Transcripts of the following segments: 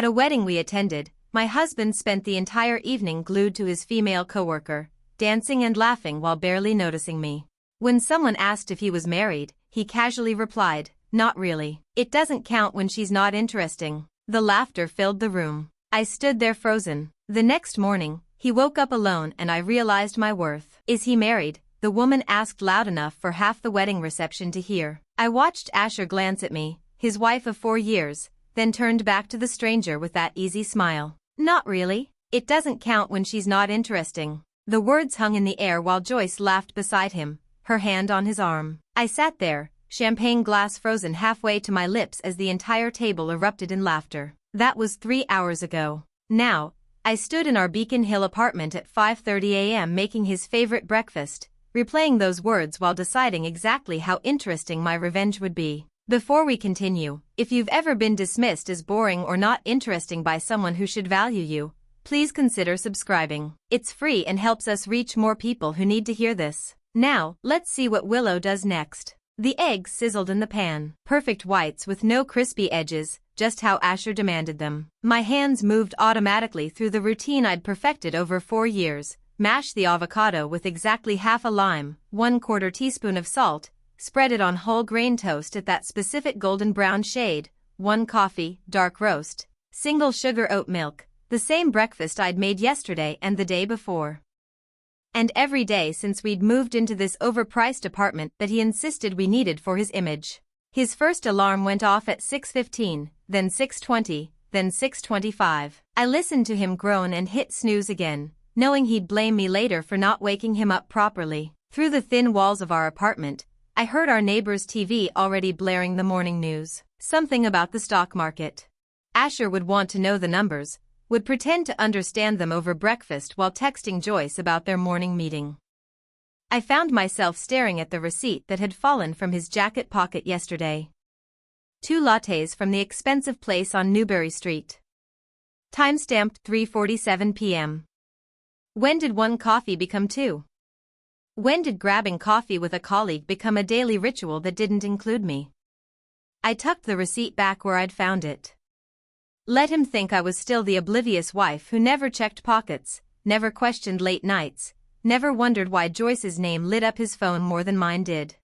At a wedding we attended, my husband spent the entire evening glued to his female coworker, dancing and laughing while barely noticing me. When someone asked if he was married, he casually replied, "Not really. It doesn't count when she's not interesting." The laughter filled the room. I stood there frozen. The next morning, he woke up alone and I realized my worth. "Is he married?" the woman asked loud enough for half the wedding reception to hear. I watched Asher glance at me, his wife of 4 years, then turned back to the stranger with that easy smile. "Not really. It doesn't count when she's not interesting." The words hung in the air while Joyce laughed beside him, her hand on his arm. I sat there, champagne glass frozen halfway to my lips as the entire table erupted in laughter. That was 3 hours ago. Now, I stood in our Beacon Hill apartment at 5:30 a.m. making his favorite breakfast, replaying those words while deciding exactly how interesting my revenge would be. Before we continue, if you've ever been dismissed as boring or not interesting by someone who should value you, please consider subscribing. It's free and helps us reach more people who need to hear this. Now, let's see what Willow does next. The eggs sizzled in the pan. Perfect whites with no crispy edges, just how Asher demanded them. My hands moved automatically through the routine I'd perfected over 4 years. Mash the avocado with exactly half a lime, 1/4 teaspoon of salt, spread it on whole grain toast at that specific golden brown shade, 1 coffee, dark roast, single sugar oat milk, the same breakfast I'd made yesterday and the day before. And every day since we'd moved into this overpriced apartment that he insisted we needed for his image. His first alarm went off at 6:15, then 6:20, then 6:25. I listened to him groan and hit snooze again, knowing he'd blame me later for not waking him up properly. Through the thin walls of our apartment, I heard our neighbor's TV already blaring the morning news. Something about the stock market. Asher would want to know the numbers, would pretend to understand them over breakfast while texting Joyce about their morning meeting. I found myself staring at the receipt that had fallen from his jacket pocket yesterday. 2 lattes from the expensive place on Newbury Street. Timestamped 3:47 p.m. When did 1 coffee become 2? When did grabbing coffee with a colleague become a daily ritual that didn't include me? I tucked the receipt back where I'd found it. Let him think I was still the oblivious wife who never checked pockets, never questioned late nights, never wondered why Joyce's name lit up his phone more than mine did.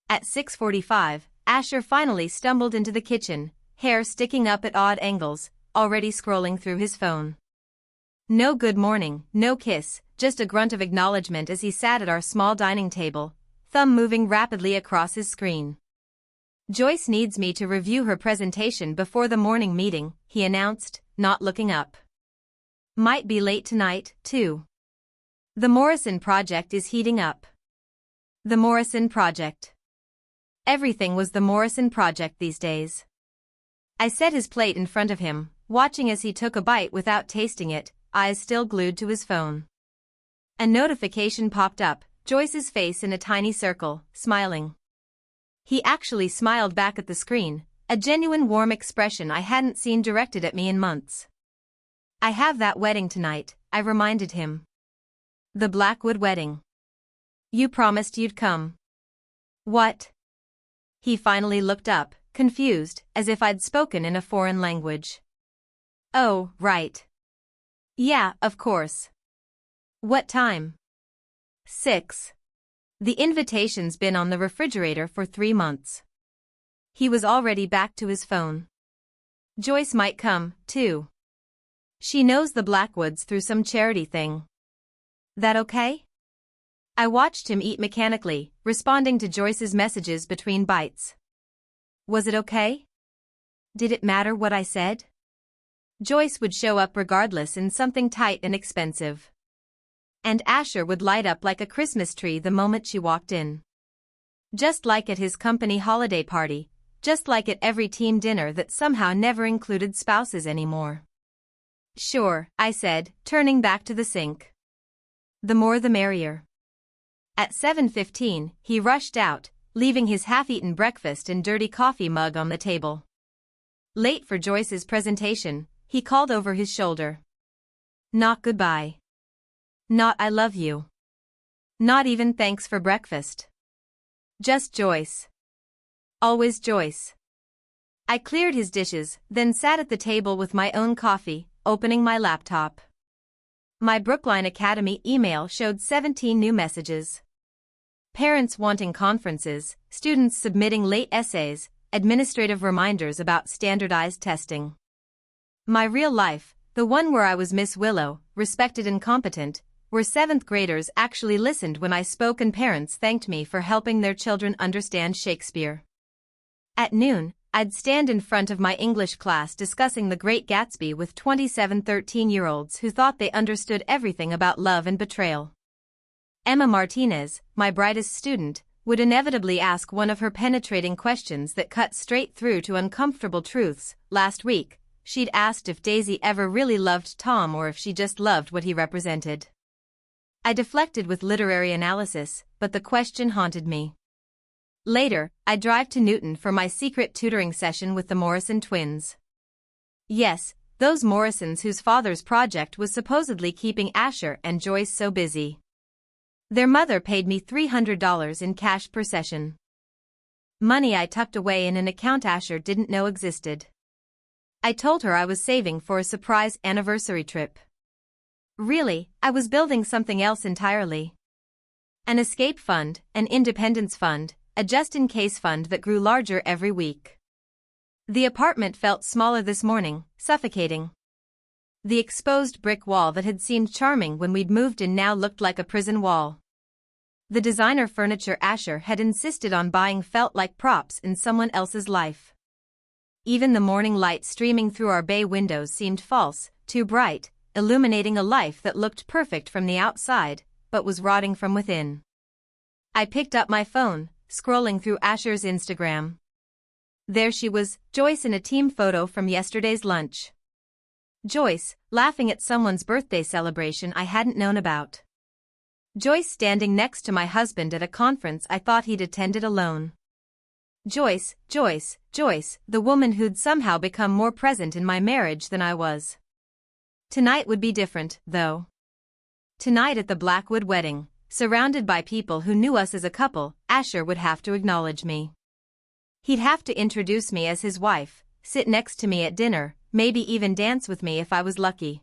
At 6:45, Asher finally stumbled into the kitchen, hair sticking up at odd angles, already scrolling through his phone. No good morning, no kiss, just a grunt of acknowledgement as he sat at our small dining table, thumb moving rapidly across his screen. "Joyce needs me to review her presentation before the morning meeting," he announced, not looking up. "Might be late tonight, too. The Morrison project is heating up." The Morrison project. Everything was the Morrison project these days. I set his plate in front of him, watching as he took a bite without tasting it, eyes still glued to his phone. A notification popped up, Joyce's face in a tiny circle, smiling. He actually smiled back at the screen, a genuine warm expression I hadn't seen directed at me in months. "I have that wedding tonight," I reminded him. "The Blackwood wedding. You promised you'd come." "What?" He finally looked up, confused, as if I'd spoken in a foreign language. "Oh, right. Yeah, of course. What time?" 6. The invitation's been on the refrigerator for 3 months. He was already back to his phone. "Joyce might come, too. She knows the Blackwoods through some charity thing. That okay?" I watched him eat mechanically, responding to Joyce's messages between bites. Was it okay? Did it matter what I said? Joyce would show up regardless in something tight and expensive. And Asher would light up like a Christmas tree the moment she walked in. Just like at his company holiday party, just like at every team dinner that somehow never included spouses anymore. "Sure," I said, turning back to the sink. "The more the merrier." At 7:15, he rushed out, leaving his half-eaten breakfast and dirty coffee mug on the table. Late for Joyce's presentation, he called over his shoulder. Not goodbye. Not I love you. Not even thanks for breakfast. Just Joyce. Always Joyce. I cleared his dishes, then sat at the table with my own coffee, opening my laptop. My Brookline Academy email showed 17 new messages. Parents wanting conferences, students submitting late essays, administrative reminders about standardized testing. My real life, the one where I was Miss Willow, respected and competent, where 7th graders actually listened when I spoke and parents thanked me for helping their children understand Shakespeare. At noon, I'd stand in front of my English class discussing The Great Gatsby with 27 13-year-olds who thought they understood everything about love and betrayal. Emma Martinez, my brightest student, would inevitably ask one of her penetrating questions that cut straight through to uncomfortable truths. Last week, she'd asked if Daisy ever really loved Tom or if she just loved what he represented. I deflected with literary analysis, but the question haunted me. Later, I'd drive to Newton for my secret tutoring session with the Morrison twins. Yes, those Morrisons whose father's project was supposedly keeping Asher and Joyce so busy. Their mother paid me $300 in cash per session. Money I tucked away in an account Asher didn't know existed. I told her I was saving for a surprise anniversary trip. Really, I was building something else entirely. An escape fund, an independence fund, a just-in-case fund that grew larger every week. The apartment felt smaller this morning, suffocating. The exposed brick wall that had seemed charming when we'd moved in now looked like a prison wall. The designer furniture Asher had insisted on buying felt like props in someone else's life. Even the morning light streaming through our bay windows seemed false, too bright, illuminating a life that looked perfect from the outside, but was rotting from within. I picked up my phone, scrolling through Asher's Instagram. There she was, Joyce in a team photo from yesterday's lunch. Joyce, laughing at someone's birthday celebration I hadn't known about. Joyce standing next to my husband at a conference I thought he'd attended alone. Joyce, the woman who'd somehow become more present in my marriage than I was. Tonight would be different, though. Tonight at the Blackwood wedding, surrounded by people who knew us as a couple, Asher would have to acknowledge me. He'd have to introduce me as his wife, sit next to me at dinner, maybe even dance with me if I was lucky.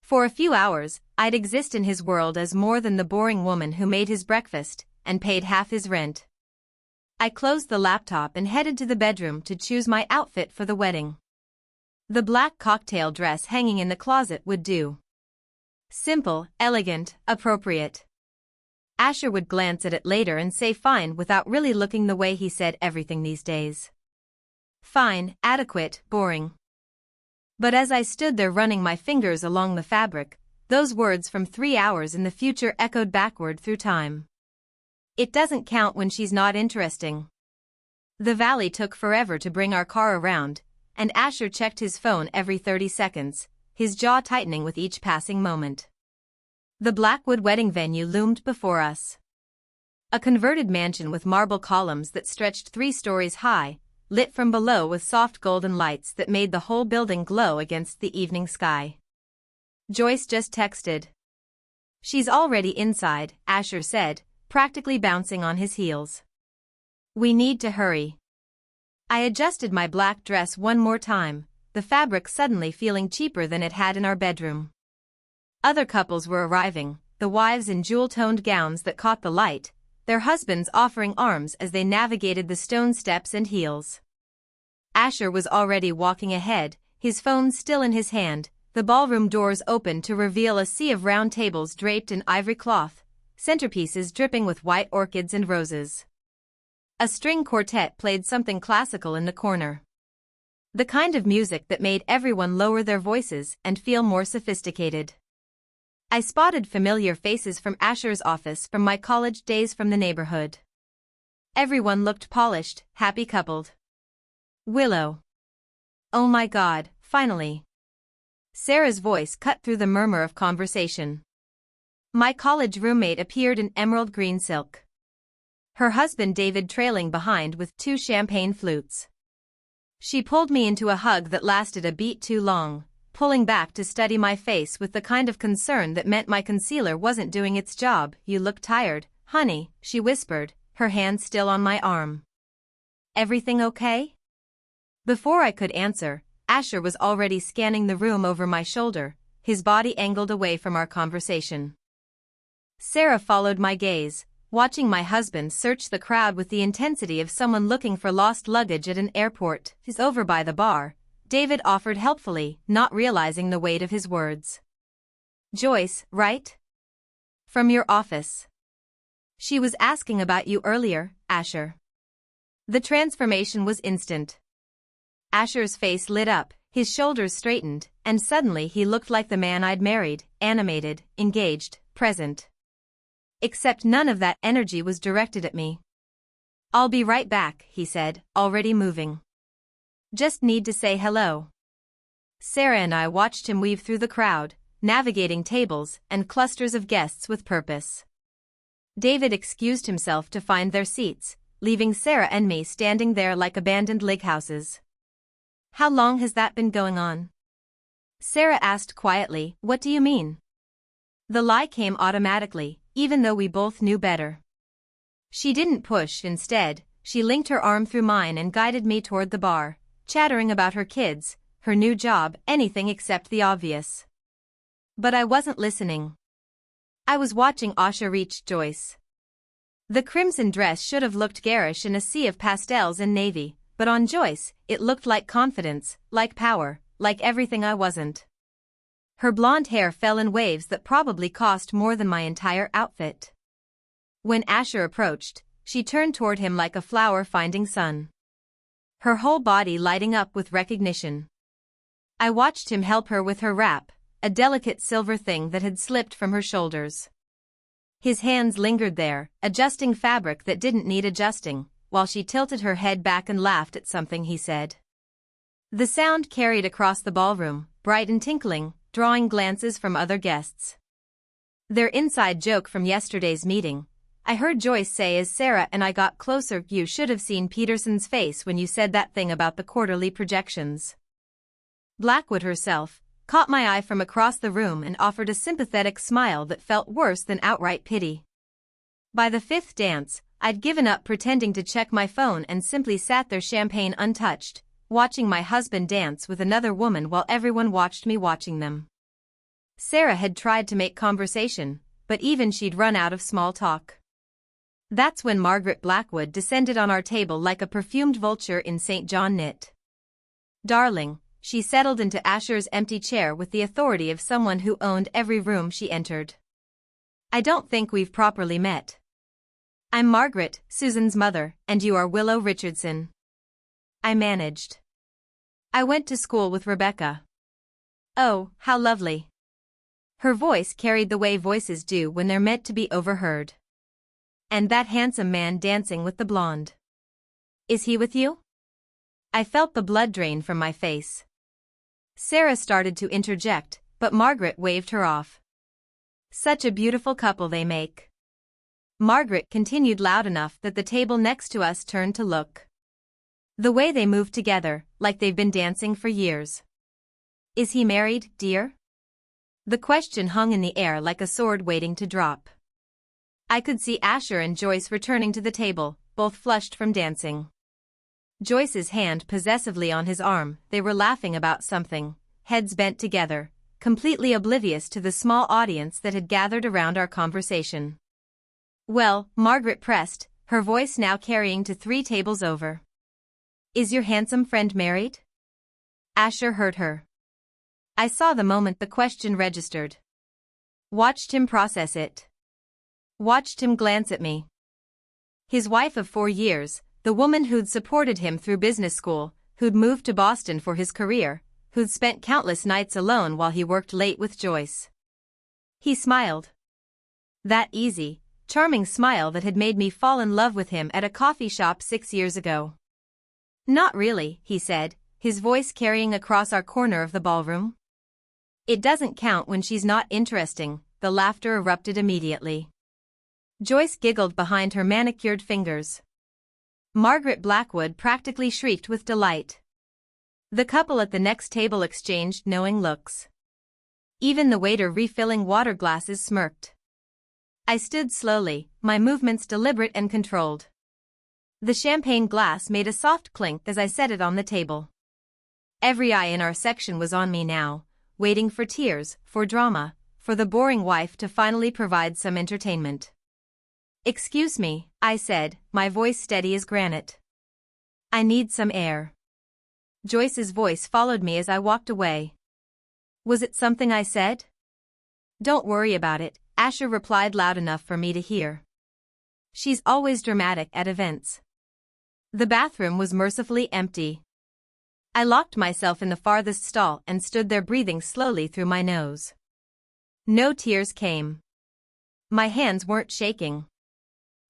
For a few hours, I'd exist in his world as more than the boring woman who made his breakfast and paid half his rent. I closed the laptop and headed to the bedroom to choose my outfit for the wedding. The black cocktail dress hanging in the closet would do. Simple, elegant, appropriate. Asher would glance at it later and say fine without really looking the way he said everything these days. Fine, adequate, boring. But as I stood there running my fingers along the fabric, those words from 3 hours in the future echoed backward through time. It doesn't count when she's not interesting. The valley took forever to bring our car around, and Asher checked his phone every 30 seconds, his jaw tightening with each passing moment. The Blackwood wedding venue loomed before us. A converted mansion with marble columns that stretched 3 stories high, lit from below with soft golden lights that made the whole building glow against the evening sky. Joyce just texted. She's already inside, Asher said, practically bouncing on his heels. We need to hurry. I adjusted my black dress one more time, the fabric suddenly feeling cheaper than it had in our bedroom. Other couples were arriving, the wives in jewel-toned gowns that caught the light, their husbands offering arms as they navigated the stone steps and heels. Asher was already walking ahead, his phone still in his hand, the ballroom doors opened to reveal a sea of round tables draped in ivory cloth, centerpieces dripping with white orchids and roses. A string quartet played something classical in the corner. The kind of music that made everyone lower their voices and feel more sophisticated. I spotted familiar faces from Asher's office from my college days from the neighborhood. Everyone looked polished, happy coupled. Willow. Oh my God, finally. Sarah's voice cut through the murmur of conversation. My college roommate appeared in emerald green silk. Her husband David trailing behind with 2 champagne flutes. She pulled me into a hug that lasted a beat too long, pulling back to study my face with the kind of concern that meant my concealer wasn't doing its job. You look tired, honey, she whispered, her hand still on my arm. Everything okay? Before I could answer, Asher was already scanning the room over my shoulder, his body angled away from our conversation. Sarah followed my gaze, watching my husband search the crowd with the intensity of someone looking for lost luggage at an airport. "He's over by the bar," David offered helpfully, not realizing the weight of his words. "Joyce, right? From your office. She was asking about you earlier, Asher." The transformation was instant. Asher's face lit up, his shoulders straightened, and suddenly he looked like the man I'd married, animated, engaged, present. Except none of that energy was directed at me. "I'll be right back," he said, already moving. "Just need to say hello." Sarah and I watched him weave through the crowd, navigating tables and clusters of guests with purpose. David excused himself to find their seats, leaving Sarah and me standing there like abandoned lake houses. "How long has that been going on?" Sarah asked quietly. "What do you mean?" The lie came automatically, even though we both knew better. She didn't push. Instead, she linked her arm through mine and guided me toward the bar, chattering about her kids, her new job, anything except the obvious. But I wasn't listening. I was watching Asha reach Joyce. The crimson dress should have looked garish in a sea of pastels and navy, but on Joyce, it looked like confidence, like power, like everything I wasn't. Her blonde hair fell in waves that probably cost more than my entire outfit. When Asher approached, she turned toward him like a flower finding sun. Her whole body lighting up with recognition. I watched him help her with her wrap, a delicate silver thing that had slipped from her shoulders. His hands lingered there, adjusting fabric that didn't need adjusting, while she tilted her head back and laughed at something he said. The sound carried across the ballroom, bright and tinkling, drawing glances from other guests. "Their inside joke from yesterday's meeting," I heard Joyce say as Sarah and I got closer. "You should have seen Peterson's face when you said that thing about the quarterly projections." Blackwood herself caught my eye from across the room and offered a sympathetic smile that felt worse than outright pity. By the fifth dance, I'd given up pretending to check my phone and simply sat there, champagne untouched, watching my husband dance with another woman while everyone watched me watching them. Sarah had tried to make conversation, but even she'd run out of small talk. That's when Margaret Blackwood descended on our table like a perfumed vulture in St. John knit. "Darling," she settled into Asher's empty chair with the authority of someone who owned every room she entered. "I don't think we've properly met. I'm Margaret, Susan's mother, and you are Willow Richardson." I managed. "I went to school with Rebecca." "Oh, how lovely." Her voice carried the way voices do when they're meant to be overheard. "And that handsome man dancing with the blonde. Is he with you?" I felt the blood drain from my face. Sarah started to interject, but Margaret waved her off. "Such a beautiful couple they make." Margaret continued loud enough that the table next to us turned to look. "The way they move together, like they've been dancing for years." "Is he married, dear?" The question hung in the air like a sword waiting to drop. I could see Asher and Joyce returning to the table, both flushed from dancing. Joyce's hand possessively on his arm, they were laughing about something, heads bent together, completely oblivious to the small audience that had gathered around our conversation. "Well," Margaret pressed, her voice now carrying to 3 tables over. "Is your handsome friend married?" Asher heard her. I saw the moment the question registered. Watched him process it. Watched him glance at me. His wife of 4 years, the woman who'd supported him through business school, who'd moved to Boston for his career, who'd spent countless nights alone while he worked late with Joyce. He smiled. That easy, charming smile that had made me fall in love with him at a coffee shop 6 years ago. "Not really," he said, his voice carrying across our corner of the ballroom. "It doesn't count when she's not interesting." The laughter erupted immediately. Joyce giggled behind her manicured fingers. Margaret Blackwood practically shrieked with delight. The couple at the next table exchanged knowing looks. Even the waiter refilling water glasses smirked. I stood slowly, my movements deliberate and controlled. The champagne glass made a soft clink as I set it on the table. Every eye in our section was on me now, waiting for tears, for drama, for the boring wife to finally provide some entertainment. "Excuse me," I said, my voice steady as granite. "I need some air." Joyce's voice followed me as I walked away. "Was it something I said?" "Don't worry about it," Asher replied loud enough for me to hear. "She's always dramatic at events." The bathroom was mercifully empty. I locked myself in the farthest stall and stood there breathing slowly through my nose. No tears came. My hands weren't shaking.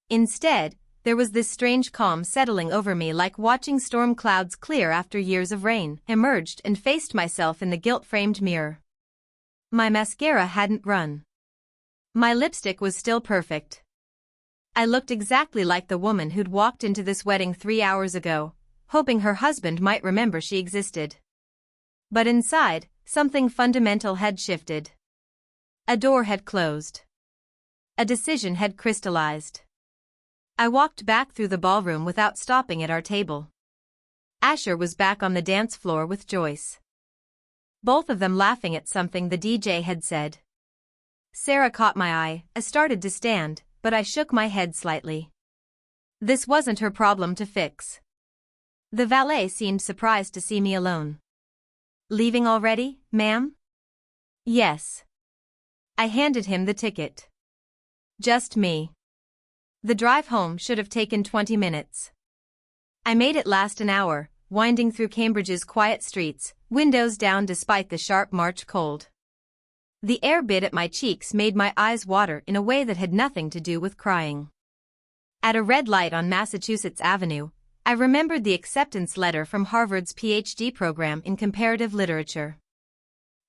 Instead, there was this strange calm settling over me, like watching storm clouds clear after years of rain. Emerged and faced myself in the gilt-framed mirror. My mascara hadn't run. My lipstick was still perfect. I looked exactly like the woman who'd walked into this wedding 3 hours ago, hoping her husband might remember she existed. But inside, something fundamental had shifted. A door had closed. A decision had crystallized. I walked back through the ballroom without stopping at our table. Asher was back on the dance floor with Joyce. Both of them laughing at something the DJ had said. Sarah caught my eye. I started to stand, but I shook my head slightly. This wasn't her problem to fix. The valet seemed surprised to see me alone. "Leaving already, ma'am?" "Yes." I handed him the ticket. "Just me." The drive home should have taken 20 minutes. I made it last an hour, winding through Cambridge's quiet streets, windows down despite the sharp March cold. The air bit at my cheeks made my eyes water in a way that had nothing to do with crying. At a red light on Massachusetts Avenue, I remembered the acceptance letter from Harvard's PhD program in comparative literature.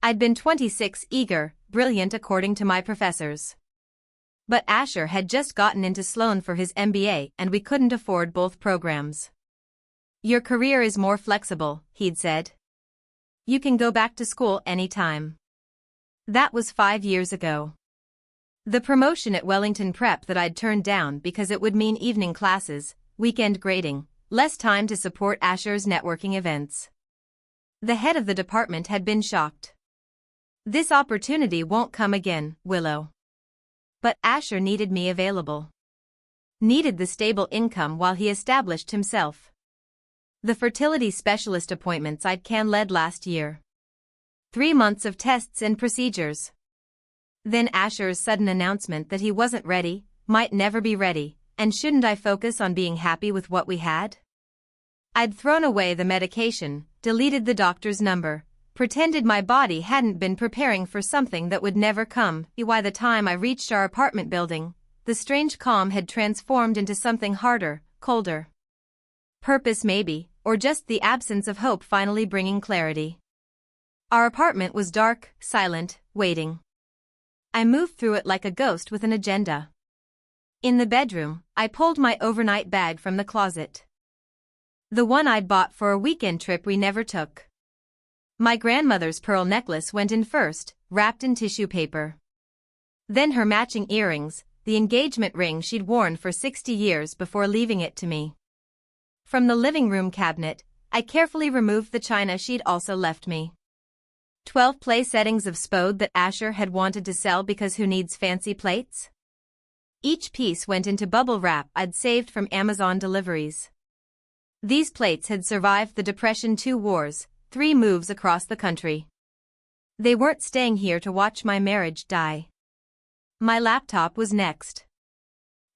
I'd been 26, eager, brilliant according to my professors. But Asher had just gotten into Sloan for his MBA and we couldn't afford both programs. "Your career is more flexible," he'd said. "You can go back to school anytime." That was 5 years ago. The promotion at Wellington Prep that I'd turned down because it would mean evening classes, weekend grading, less time to support Asher's networking events. The head of the department had been shocked. "This opportunity won't come again, Willow." But Asher needed me available. Needed the stable income while he established himself. The fertility specialist appointments I'd canned last year. 3 months of tests and procedures. Then Asher's sudden announcement that he wasn't ready, might never be ready, and shouldn't I focus on being happy with what we had? I'd thrown away the medication, deleted the doctor's number, pretended my body hadn't been preparing for something that would never come. By the time I reached our apartment building, the strange calm had transformed into something harder, colder. Purpose maybe, or just the absence of hope finally bringing clarity. Our apartment was dark, silent, waiting. I moved through it like a ghost with an agenda. In the bedroom, I pulled my overnight bag from the closet. The one I'd bought for a weekend trip we never took. My grandmother's pearl necklace went in first, wrapped in tissue paper. Then her matching earrings, the engagement ring she'd worn for 60 years before leaving it to me. From the living room cabinet, I carefully removed the china she'd also left me. 12 play settings of Spode that Asher had wanted to sell because who needs fancy plates? Each piece went into bubble wrap I'd saved from Amazon deliveries. These plates had survived the Depression, 2 wars, 3 moves across the country. They weren't staying here to watch my marriage die. My laptop was next.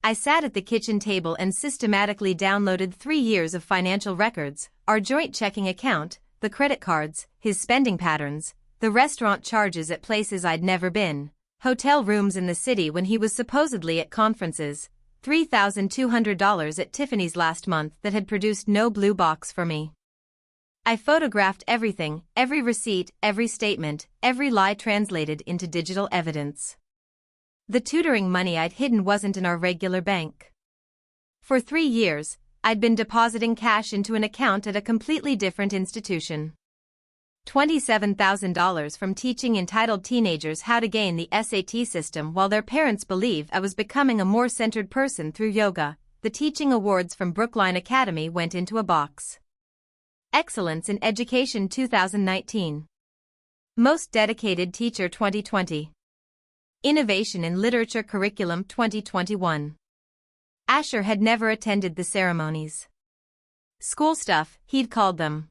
I sat at the kitchen table and systematically downloaded 3 years of financial records, our joint checking account, the credit cards, his spending patterns, the restaurant charges at places I'd never been, hotel rooms in the city when he was supposedly at conferences, $3,200 at Tiffany's last month that had produced no blue box for me. I photographed everything, every receipt, every statement, every lie translated into digital evidence. The tutoring money I'd hidden wasn't in our regular bank. For 3 years, I'd been depositing cash into an account at a completely different institution. $27,000 from teaching entitled teenagers how to gain the SAT system while their parents believed I was becoming a more centered person through yoga. The teaching awards from Brookline Academy went into a box. Excellence in Education 2019. Most Dedicated Teacher 2020. Innovation in Literature Curriculum 2021. Asher had never attended the ceremonies. School stuff, he'd called them.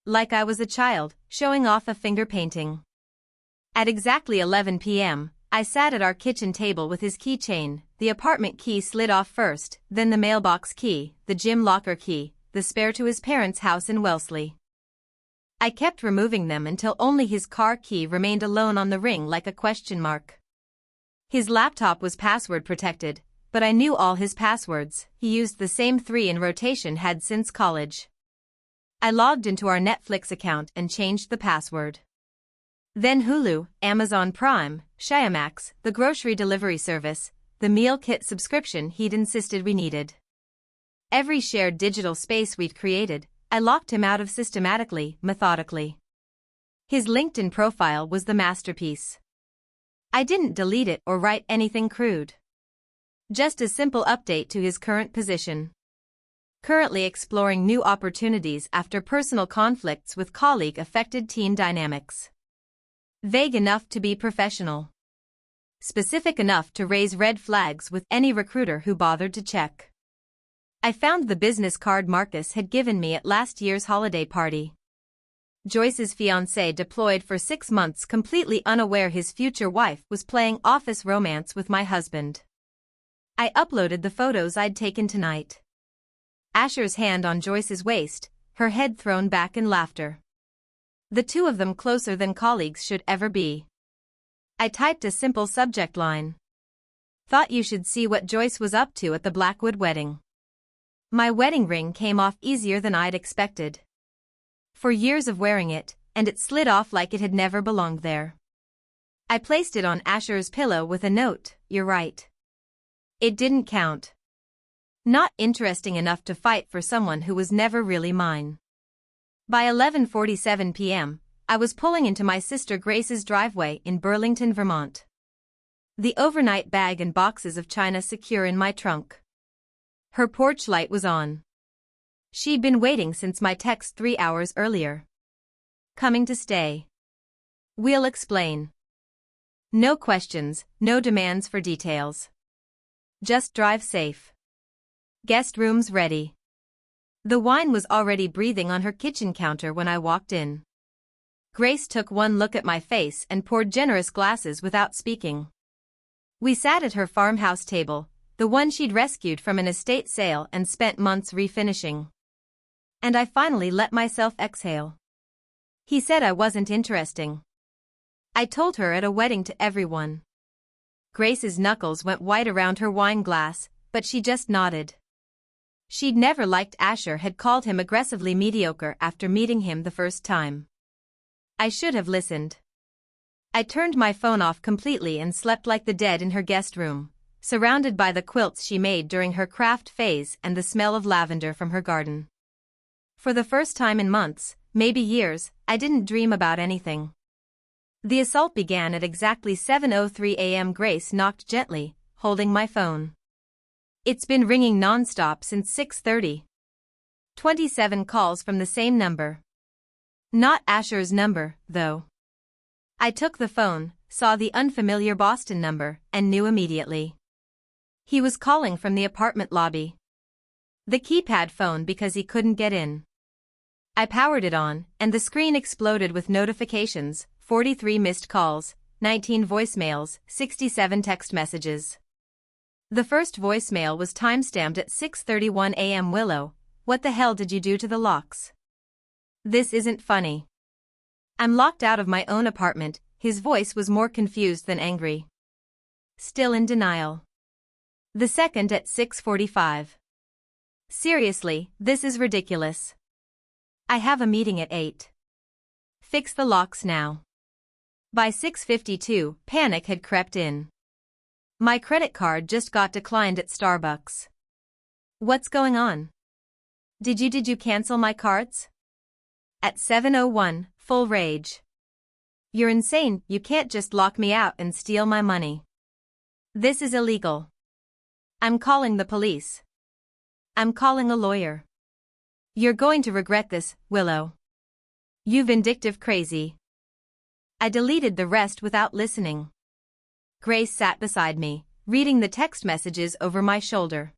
Like I was a child, showing off a finger painting. At exactly 11 p.m., I sat at our kitchen table with his keychain. The apartment key slid off first, then the mailbox key, the gym locker key, the spare to his parents' house in Wellesley. I kept removing them until only his car key remained alone on the ring like a question mark. His laptop was password protected, but I knew all his passwords. He used the same 3 in rotation had since college. I logged into our Netflix account and changed the password. Then Hulu, Amazon Prime, Shyamax, the grocery delivery service, the meal kit subscription he'd insisted we needed. Every shared digital space we'd created, I locked him out of systematically, methodically. His LinkedIn profile was the masterpiece. I didn't delete it or write anything crude. Just a simple update to his current position. Currently exploring new opportunities after personal conflicts with colleague affected team dynamics. Vague enough to be professional. Specific enough to raise red flags with any recruiter who bothered to check. I found the business card Marcus had given me at last year's holiday party. Joyce's fiancé deployed for 6 months completely unaware his future wife was playing office romance with my husband. I uploaded the photos I'd taken tonight. Asher's hand on Joyce's waist, her head thrown back in laughter. The two of them closer than colleagues should ever be. I typed a simple subject line. Thought you should see what Joyce was up to at the Blackwood wedding. My wedding ring came off easier than I'd expected. For years of wearing it, and it slid off like it had never belonged there. I placed it on Asher's pillow with a note, "You're right." It didn't count. Not interesting enough to fight for someone who was never really mine. By 11:47 p.m., I was pulling into my sister Grace's driveway in Burlington, Vermont. The overnight bag and boxes of china secure in my trunk. Her porch light was on. She'd been waiting since my text 3 hours earlier. Coming to stay. We'll explain. No questions, no demands for details. Just drive safe. Guest rooms ready. The wine was already breathing on her kitchen counter when I walked in. Grace took one look at my face and poured generous glasses without speaking. We sat at her farmhouse table, the one she'd rescued from an estate sale and spent months refinishing. And I finally let myself exhale. He said I wasn't interesting. I told her at a wedding to everyone. Grace's knuckles went white around her wine glass, but she just nodded. She'd never liked Asher, had called him aggressively mediocre after meeting him the first time. I should have listened. I turned my phone off completely and slept like the dead in her guest room, surrounded by the quilts she made during her craft phase and the smell of lavender from her garden. For the first time in months, maybe years, I didn't dream about anything. The assault began at exactly 7:03 a.m. Grace knocked gently, holding my phone. It's been ringing non-stop since 6:30. 27 calls from the same number. Not Asher's number, though. I took the phone, saw the unfamiliar Boston number, and knew immediately. He was calling from the apartment lobby. The keypad phone because he couldn't get in. I powered it on, and the screen exploded with notifications, 43 missed calls, 19 voicemails, 67 text messages. The first voicemail was timestamped at 6:31 a.m. Willow, what the hell did you do to the locks? This isn't funny. I'm locked out of my own apartment. His voice was more confused than angry. Still in denial. The second at 6:45. Seriously, this is ridiculous. I have a meeting at 8. Fix the locks now. By 6:52, panic had crept in. My credit card just got declined at Starbucks. What's going on? Did you cancel my cards? At 7:01, full rage. You're insane, you can't just lock me out and steal my money. This is illegal. I'm calling the police. I'm calling a lawyer. You're going to regret this, Willow. You vindictive crazy. I deleted the rest without listening. Grace sat beside me, reading the text messages over my shoulder.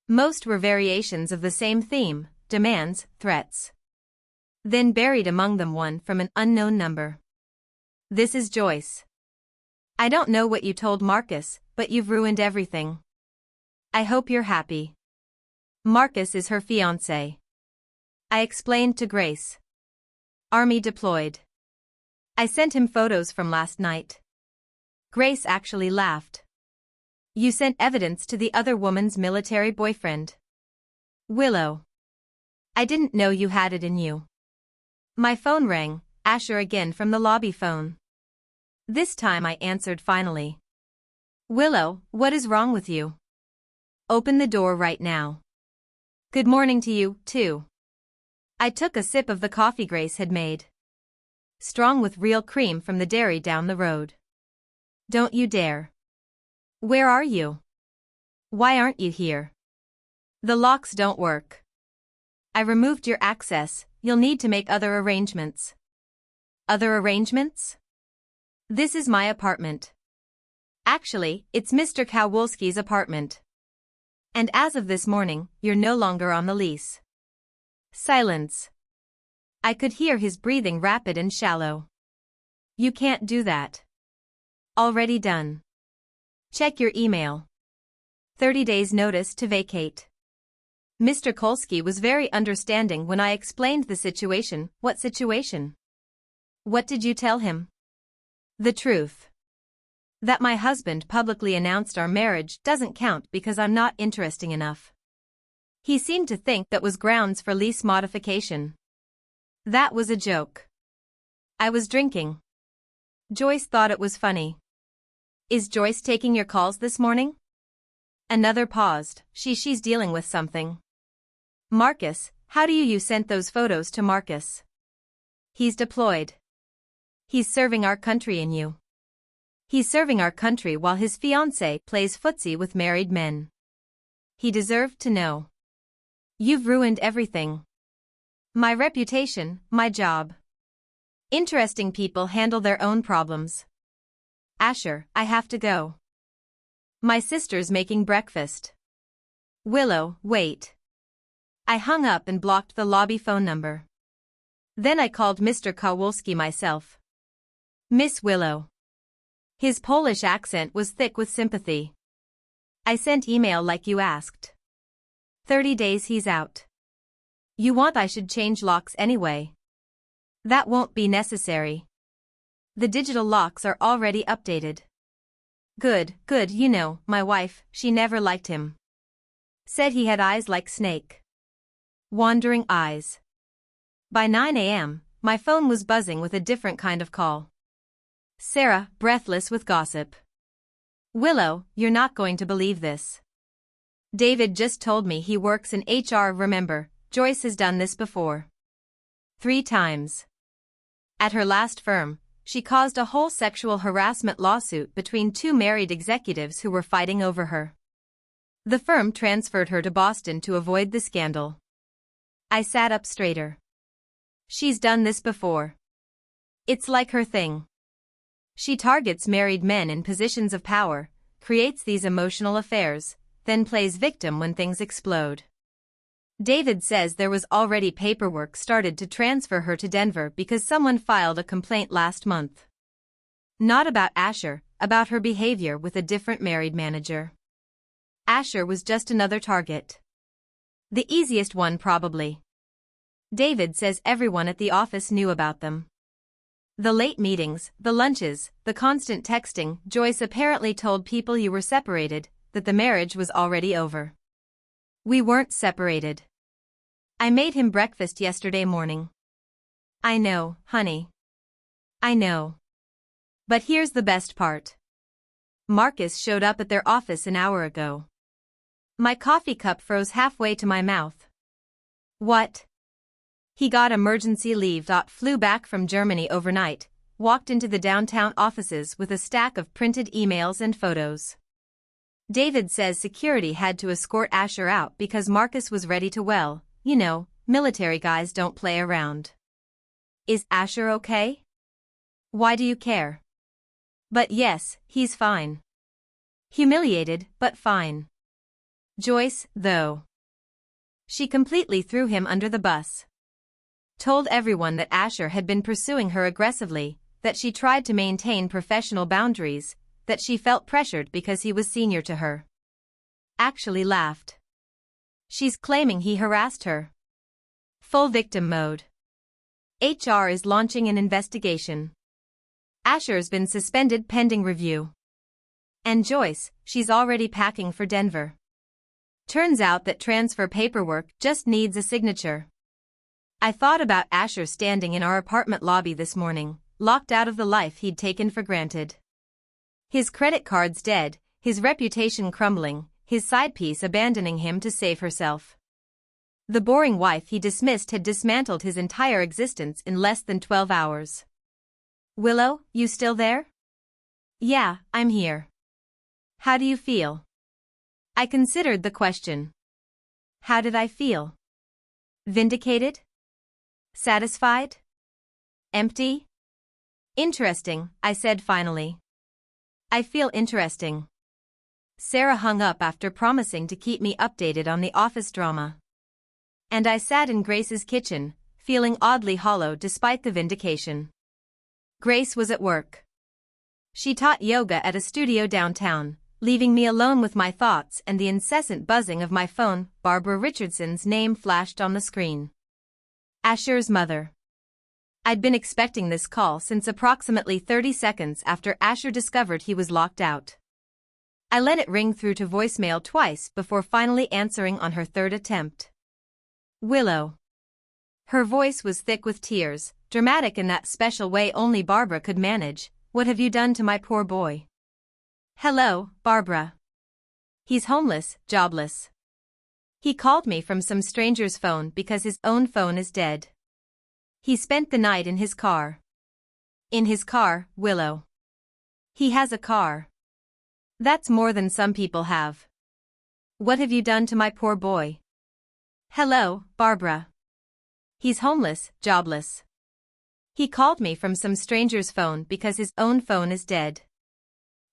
Most were variations of the same theme, demands, threats. Then buried among them one from an unknown number. This is Joyce. I don't know what you told Marcus, but you've ruined everything. I hope you're happy. Marcus is her fiancé. I explained to Grace. Army deployed. I sent him photos from last night. Grace actually laughed. You sent evidence to the other woman's military boyfriend. Willow. I didn't know you had it in you. My phone rang, Asher again from the lobby phone. This time I answered finally. Willow, what is wrong with you? Open the door right now. Good morning to you, too. I took a sip of the coffee Grace had made. Strong with real cream from the dairy down the road. Don't you dare. Where are you? Why aren't you here? The locks don't work. I removed your access, you'll need to make other arrangements. Other arrangements? This is my apartment. Actually, it's Mr. Kowalski's apartment. And as of this morning, you're no longer on the lease. Silence. I could hear his breathing rapid and shallow. You can't do that. Already done. Check your email. 30 days notice to vacate. Mr. Kolsky was very understanding when I explained the situation. What situation? What did you tell him? The truth. That my husband publicly announced our marriage doesn't count because I'm not interesting enough. He seemed to think that was grounds for lease modification. That was a joke. I was drinking. Joyce thought it was funny. Is Joyce taking your calls this morning? Another paused. She's dealing with something. Marcus, how do you sent those photos to Marcus? He's deployed. He's serving our country in you. He's serving our country while his fiancée plays footsie with married men. He deserved to know. You've ruined everything. My reputation, my job. Interesting people handle their own problems. Asher, I have to go. My sister's making breakfast. Willow, wait. I hung up and blocked the lobby phone number. Then I called Mr. Kowalski myself. Miss Willow. His Polish accent was thick with sympathy. I sent email like you asked. 30 days he's out. You want I should change locks anyway. That won't be necessary. The digital locks are already updated. Good, you know, my wife, she never liked him. Said he had eyes like snake. Wandering eyes. By 9 a.m., my phone was buzzing with a different kind of call. Sarah, breathless with gossip. Willow, you're not going to believe this. David just told me he works in HR. Remember, Joyce has done this before. 3 times. At her last firm, she caused a whole sexual harassment lawsuit between 2 married executives who were fighting over her. The firm transferred her to Boston to avoid the scandal. I sat up straighter. She's done this before. It's like her thing. She targets married men in positions of power, creates these emotional affairs, then plays victim when things explode. David says there was already paperwork started to transfer her to Denver because someone filed a complaint last month. Not about Asher, about her behavior with a different married manager. Asher was just another target. The easiest one probably. David says everyone at the office knew about them. The late meetings, the lunches, the constant texting. Joyce apparently told people you were separated, that the marriage was already over. We weren't separated. I made him breakfast yesterday morning. I know, honey. I know. But here's the best part. Marcus showed up at their office an hour ago. My coffee cup froze halfway to my mouth. What? He got emergency leave. Flew back from Germany overnight, walked into the downtown offices with a stack of printed emails and photos. David says security had to escort Asher out because Marcus was ready to, military guys don't play around. Is Asher okay? Why do you care? But yes, he's fine. Humiliated, but fine. Joyce, though. She completely threw him under the bus. Told everyone that Asher had been pursuing her aggressively, that she tried to maintain professional boundaries, that she felt pressured because he was senior to her. Actually laughed. She's claiming he harassed her. Full victim mode. HR is launching an investigation. Asher's been suspended pending review. And Joyce, she's already packing for Denver. Turns out that transfer paperwork just needs a signature. I thought about Asher standing in our apartment lobby this morning, locked out of the life he'd taken for granted. His credit cards dead, his reputation crumbling, his side piece abandoning him to save herself. The boring wife he dismissed had dismantled his entire existence in less than 12 hours. Willow, you still there? Yeah, I'm here. How do you feel? I considered the question. How did I feel? Vindicated? Satisfied? Empty? Interesting, I said finally. I feel interesting. Sarah hung up after promising to keep me updated on the office drama. And I sat in Grace's kitchen, feeling oddly hollow despite the vindication. Grace was at work. She taught yoga at a studio downtown, leaving me alone with my thoughts and the incessant buzzing of my phone. Barbara Richardson's name flashed on the screen. Asher's mother. I'd been expecting this call since approximately 30 seconds after Asher discovered he was locked out. I let it ring through to voicemail twice before finally answering on her third attempt. Willow. Her voice was thick with tears, dramatic in that special way only Barbara could manage. What have you done to my poor boy? Hello, Barbara. He's homeless, jobless. He called me from some stranger's phone because his own phone is dead. He spent the night in his car. In his car, Willow. He has a car. That's more than some people have. What have you done to my poor boy? Hello, Barbara. He's homeless, jobless. He called me from some stranger's phone because his own phone is dead.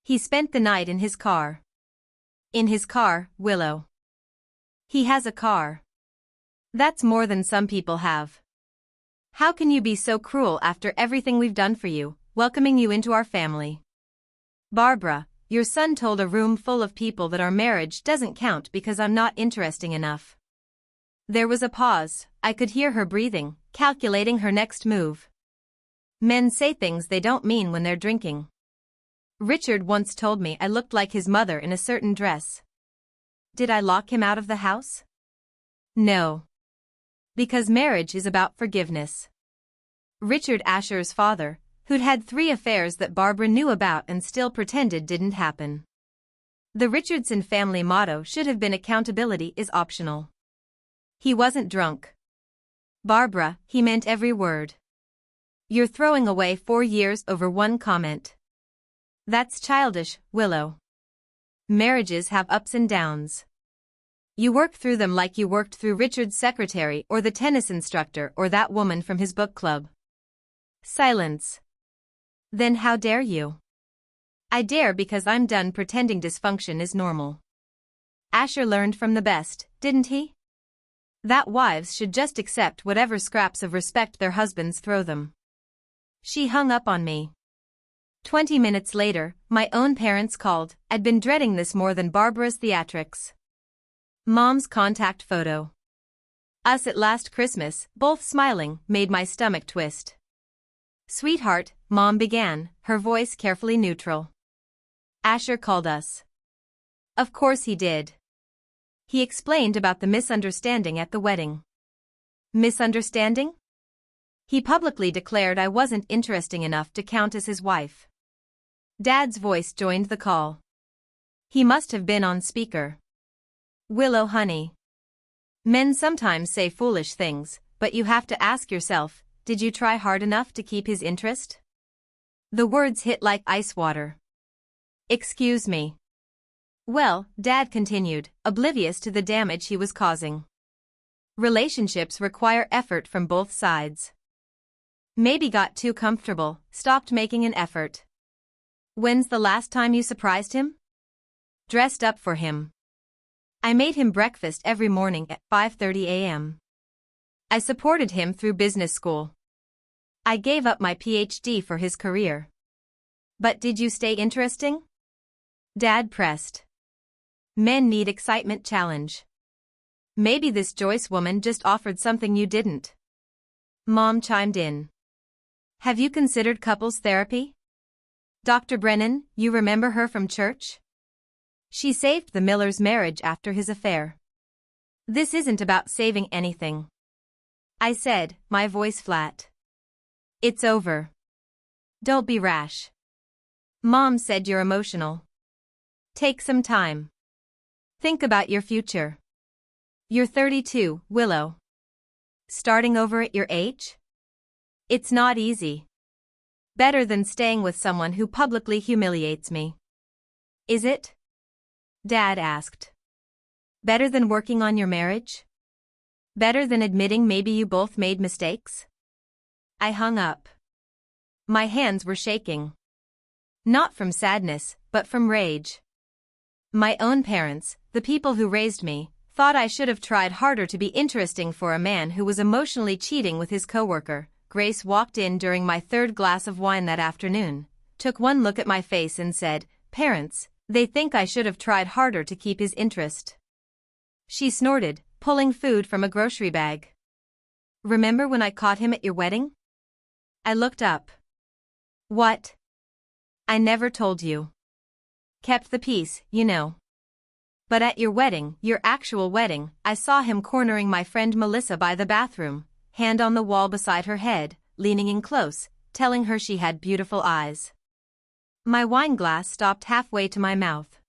He spent the night in his car. In his car, Willow. He has a car. That's more than some people have. How can you be so cruel after everything we've done for you, welcoming you into our family? Barbara, your son told a room full of people that our marriage doesn't count because I'm not interesting enough. There was a pause. I could hear her breathing, calculating her next move. Men say things they don't mean when they're drinking. Richard once told me I looked like his mother in a certain dress. Did I lock him out of the house? No. Because marriage is about forgiveness. Richard Asher's father, who'd had 3 affairs that Barbara knew about and still pretended didn't happen. The Richardson family motto should have been accountability is optional. He wasn't drunk. Barbara, he meant every word. You're throwing away 4 years over one comment. That's childish, Willow. Marriages have ups and downs. You work through them like you worked through Richard's secretary or the tennis instructor or that woman from his book club. Silence. Then how dare you? I dare because I'm done pretending dysfunction is normal. Asher learned from the best, didn't he? That wives should just accept whatever scraps of respect their husbands throw them. She hung up on me. 20 minutes later, my own parents called. I'd been dreading this more than Barbara's theatrics. Mom's contact photo. Us at last Christmas, both smiling, made my stomach twist. Sweetheart, Mom began, her voice carefully neutral. Asher called us. Of course he did. He explained about the misunderstanding at the wedding. Misunderstanding? He publicly declared I wasn't interesting enough to count as his wife. Dad's voice joined the call. He must have been on speaker. Willow honey. Men sometimes say foolish things, but you have to ask yourself, did you try hard enough to keep his interest? The words hit like ice water. Excuse me. Well, Dad continued, oblivious to the damage he was causing. Relationships require effort from both sides. Maybe got too comfortable, stopped making an effort. When's the last time you surprised him? Dressed up for him. I made him breakfast every morning at 5:30 a.m. I supported him through business school. I gave up my PhD for his career. But did you stay interesting? Dad pressed. Men need excitement challenge. Maybe this Joyce woman just offered something you didn't. Mom chimed in. Have you considered couples therapy? Dr. Brennan, you remember her from church? She saved the Miller's marriage after his affair. This isn't about saving anything, I said, my voice flat. It's over. Don't be rash. Mom said you're emotional. Take some time. Think about your future. You're 32, Willow. Starting over at your age? It's not easy. Better than staying with someone who publicly humiliates me. Is it? Dad asked. Better than working on your marriage? Better than admitting maybe you both made mistakes? I hung up. My hands were shaking. Not from sadness, but from rage. My own parents, the people who raised me, thought I should have tried harder to be interesting for a man who was emotionally cheating with his coworker. Grace walked in during my third glass of wine that afternoon, took one look at my face and said, Parents, they think I should have tried harder to keep his interest. She snorted, pulling food from a grocery bag. Remember when I caught him at your wedding? I looked up. What? I never told you. Kept the peace, you know. But at your wedding, your actual wedding, I saw him cornering my friend Melissa by the bathroom, hand on the wall beside her head, leaning in close, telling her she had beautiful eyes. My wine glass stopped halfway to my mouth.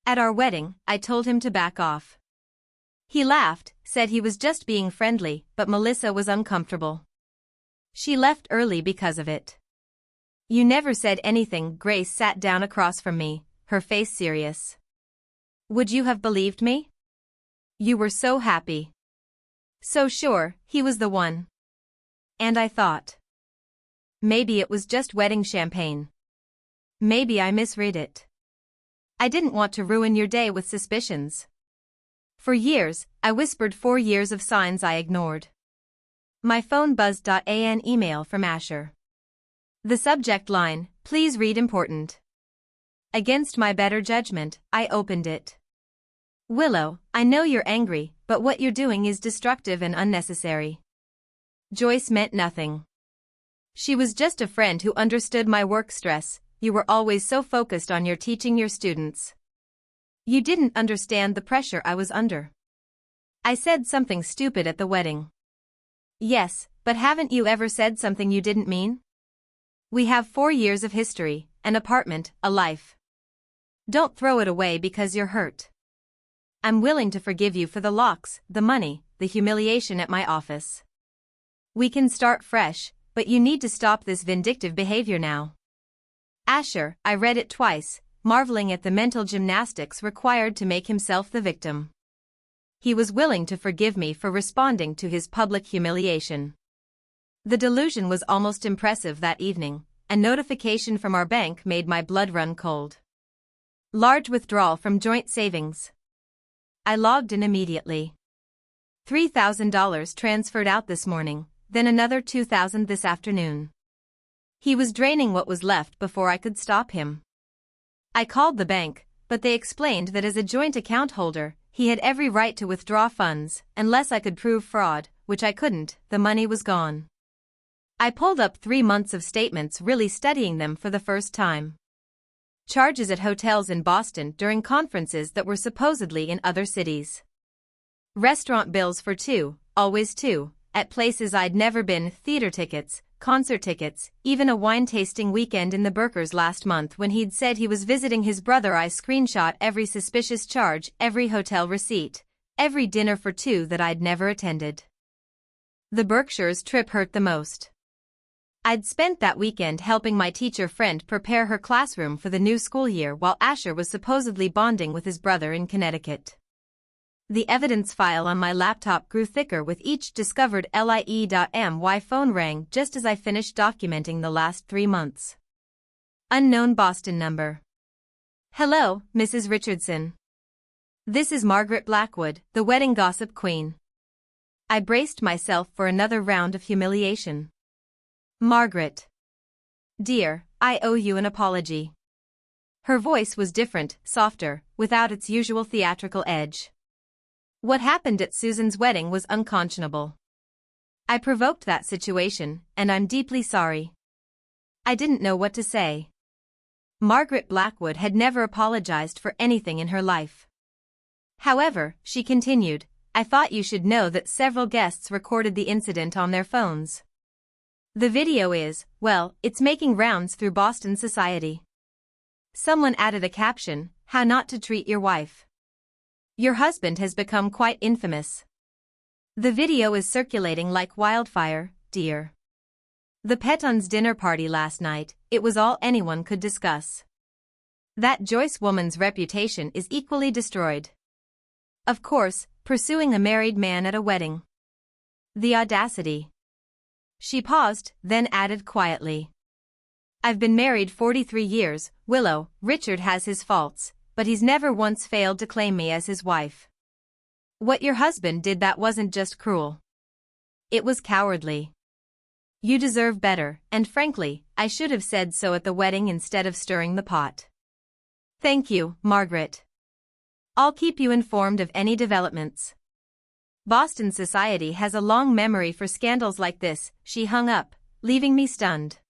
At our wedding, I told him to back off. He laughed, said he was just being friendly, but Melissa was uncomfortable. She left early because of it. You never said anything. Grace sat down across from me, her face serious. Would you have believed me? You were so happy. So sure, he was the one. And I thought. Maybe it was just wedding champagne. Maybe I misread it. I didn't want to ruin your day with suspicions. For years, I whispered 4 years of signs I ignored. My phone buzzed. An email from Asher. The subject line, please read important. Against my better judgment, I opened it. Willow, I know you're angry, but what you're doing is destructive and unnecessary. Joyce meant nothing. She was just a friend who understood my work stress. You were always so focused on your teaching your students. You didn't understand the pressure I was under. I said something stupid at the wedding. Yes, but haven't you ever said something you didn't mean? We have 4 years of history, an apartment, a life. Don't throw it away because you're hurt. I'm willing to forgive you for the locks, the money, the humiliation at my office. We can start fresh, but you need to stop this vindictive behavior now. Asher, I read it twice, marveling at the mental gymnastics required to make himself the victim. He was willing to forgive me for responding to his public humiliation. The delusion was almost impressive that evening. A notification from our bank made my blood run cold. Large withdrawal from joint savings. I logged in immediately. $3,000 transferred out this morning, then another $2,000 this afternoon. He was draining what was left before I could stop him. I called the bank, but they explained that as a joint account holder, he had every right to withdraw funds, unless I could prove fraud, which I couldn't. The money was gone. I pulled up 3 months of statements, really studying them for the first time. Charges at hotels in Boston during conferences that were supposedly in other cities. Restaurant bills for 2, always 2, at places I'd never been, theater tickets, concert tickets, even a wine tasting weekend in the Berkers last month when he'd said he was visiting his brother. I screenshot every suspicious charge, every hotel receipt, every dinner for 2 that I'd never attended. The Berkshires trip hurt the most. I'd spent that weekend helping my teacher friend prepare her classroom for the new school year while Asher was supposedly bonding with his brother in Connecticut. The evidence file on my laptop grew thicker with each discovered lie.my phone rang just as I finished documenting the last 3 months. Unknown Boston number. Hello, Mrs. Richardson. This is Margaret Blackwood, the wedding gossip queen. I braced myself for another round of humiliation. Margaret. Dear, I owe you an apology. Her voice was different, softer, without its usual theatrical edge. What happened at Susan's wedding was unconscionable. I provoked that situation, and I'm deeply sorry. I didn't know what to say. Margaret Blackwood had never apologized for anything in her life. However, she continued, I thought you should know that several guests recorded the incident on their phones. The video is, well, it's making rounds through Boston society. Someone added a caption, how not to treat your wife. Your husband has become quite infamous. The video is circulating like wildfire, dear. The Petons' dinner party last night, it was all anyone could discuss. That Joyce woman's reputation is equally destroyed. Of course, pursuing a married man at a wedding. The audacity. She paused, then added quietly. I've been married 43 years, Willow. Richard has his faults, but he's never once failed to claim me as his wife. What your husband did, that wasn't just cruel. It was cowardly. You deserve better, and frankly, I should have said so at the wedding instead of stirring the pot. Thank you, Margaret. I'll keep you informed of any developments. Boston society has a long memory for scandals like this. She hung up, leaving me stunned.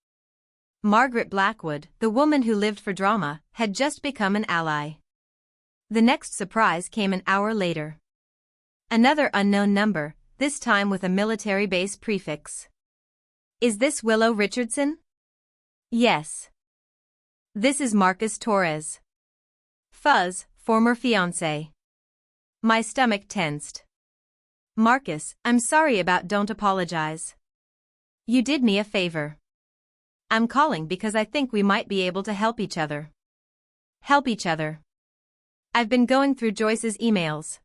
Margaret Blackwood, the woman who lived for drama, had just become an ally. The next surprise came an hour later. Another unknown number, this time with a military base prefix. Is this Willow Richardson? Yes. This is Marcus Torres. Fuzz, former fiancé. My stomach tensed. Marcus, I'm sorry about. Don't apologize. You did me a favor. I'm calling because I think we might be able to help each other. Help each other. I've been going through Joyce's emails.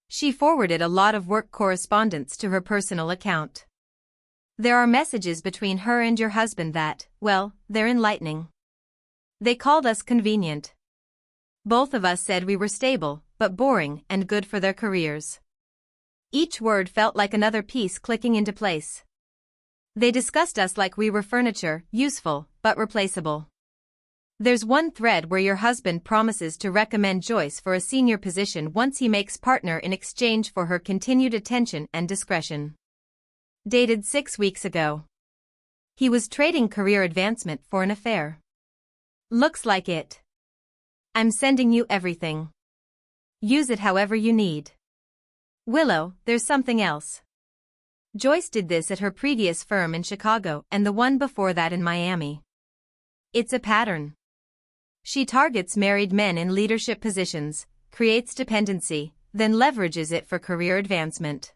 She forwarded a lot of work correspondence to her personal account. There are messages between her and your husband that, well, they're enlightening. They called us convenient. Both of us said we were stable, but boring and good for their careers. Each word felt like another piece clicking into place. They discussed us like we were furniture, useful, but replaceable. There's one thread where your husband promises to recommend Joyce for a senior position once he makes partner in exchange for her continued attention and discretion. Dated 6 weeks ago. He was trading career advancement for an affair. Looks like it. I'm sending you everything. Use it however you need. Willow, there's something else. Joyce did this at her previous firm in Chicago and the one before that in Miami. It's a pattern. She targets married men in leadership positions, creates dependency, then leverages it for career advancement.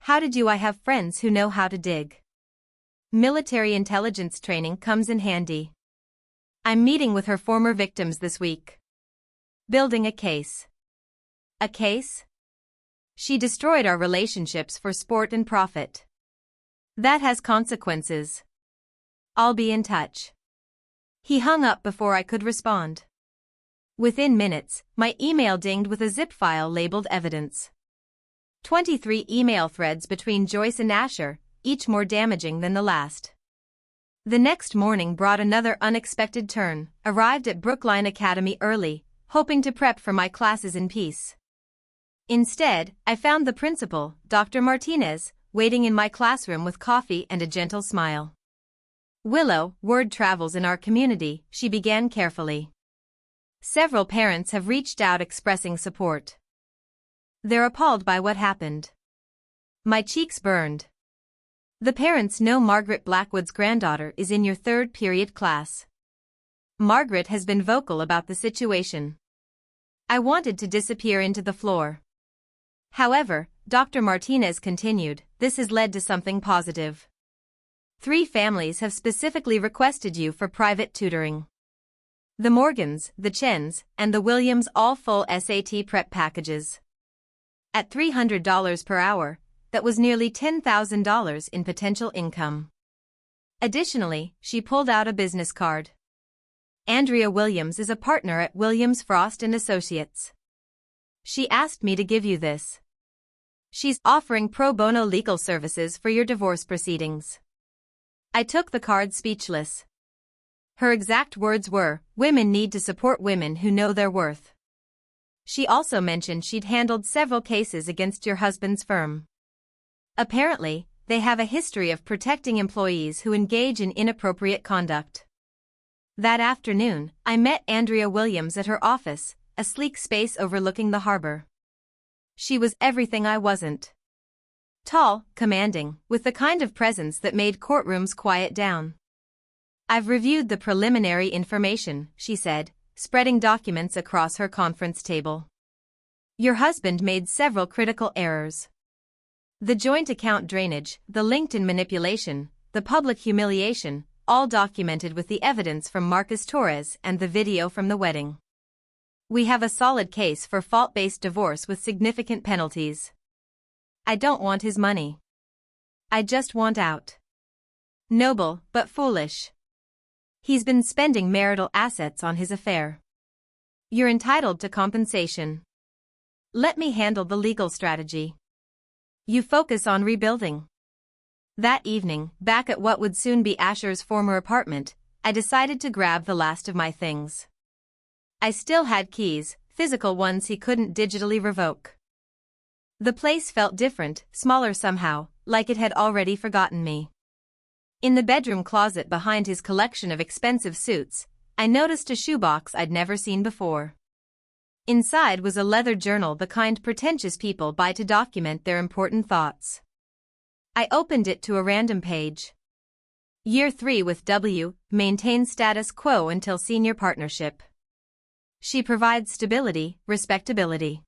How did I have friends who know how to dig? Military intelligence training comes in handy. I'm meeting with her former victims this week. Building a case. A case? She destroyed our relationships for sport and profit. That has consequences. I'll be in touch. He hung up before I could respond. Within minutes, my email dinged with a zip file labeled evidence. 23 email threads between Joyce and Asher, each more damaging than the last. The next morning brought another unexpected turn. Arrived at Brookline Academy early, hoping to prep for my classes in peace. Instead, I found the principal, Dr. Martinez, waiting in my classroom with coffee and a gentle smile. Willow, word travels in our community, she began carefully. Several parents have reached out expressing support. They're appalled by what happened. My cheeks burned. The parents know Margaret Blackwood's granddaughter is in your 3rd period class. Margaret has been vocal about the situation. I wanted to disappear into the floor. However, Dr. Martinez continued, this has led to something positive. 3 families have specifically requested you for private tutoring. The Morgans, the Chens, and the Williams all full SAT prep packages. At $300 per hour, that was nearly $10,000 in potential income. Additionally, she pulled out a business card. Andrea Williams is a partner at Williams Frost & Associates. She asked me to give you this. She's offering pro bono legal services for your divorce proceedings. I took the card speechless. Her exact words were, "Women need to support women who know their worth." She also mentioned she'd handled several cases against your husband's firm. Apparently, they have a history of protecting employees who engage in inappropriate conduct. That afternoon, I met Andrea Williams at her office, a sleek space overlooking the harbor. She was everything I wasn't. Tall, commanding, with the kind of presence that made courtrooms quiet down. "I've reviewed the preliminary information," she said, spreading documents across her conference table. "Your husband made several critical errors. The joint account drainage, the LinkedIn manipulation, the public humiliation, all documented with the evidence from Marcus Torres and the video from the wedding. We have a solid case for fault-based divorce with significant penalties. I don't want his money. I just want out. Noble, but foolish. He's been spending marital assets on his affair. You're entitled to compensation. Let me handle the legal strategy. You focus on rebuilding." That evening, back at what would soon be Asher's former apartment, I decided to grab the last of my things. I still had keys, physical ones he couldn't digitally revoke. The place felt different, smaller somehow, like it had already forgotten me. In the bedroom closet behind his collection of expensive suits, I noticed a shoebox I'd never seen before. Inside was a leather journal, the kind pretentious people buy to document their important thoughts. I opened it to a random page. Year 3 with W, maintain status quo until senior partnership. She provides stability, respectability.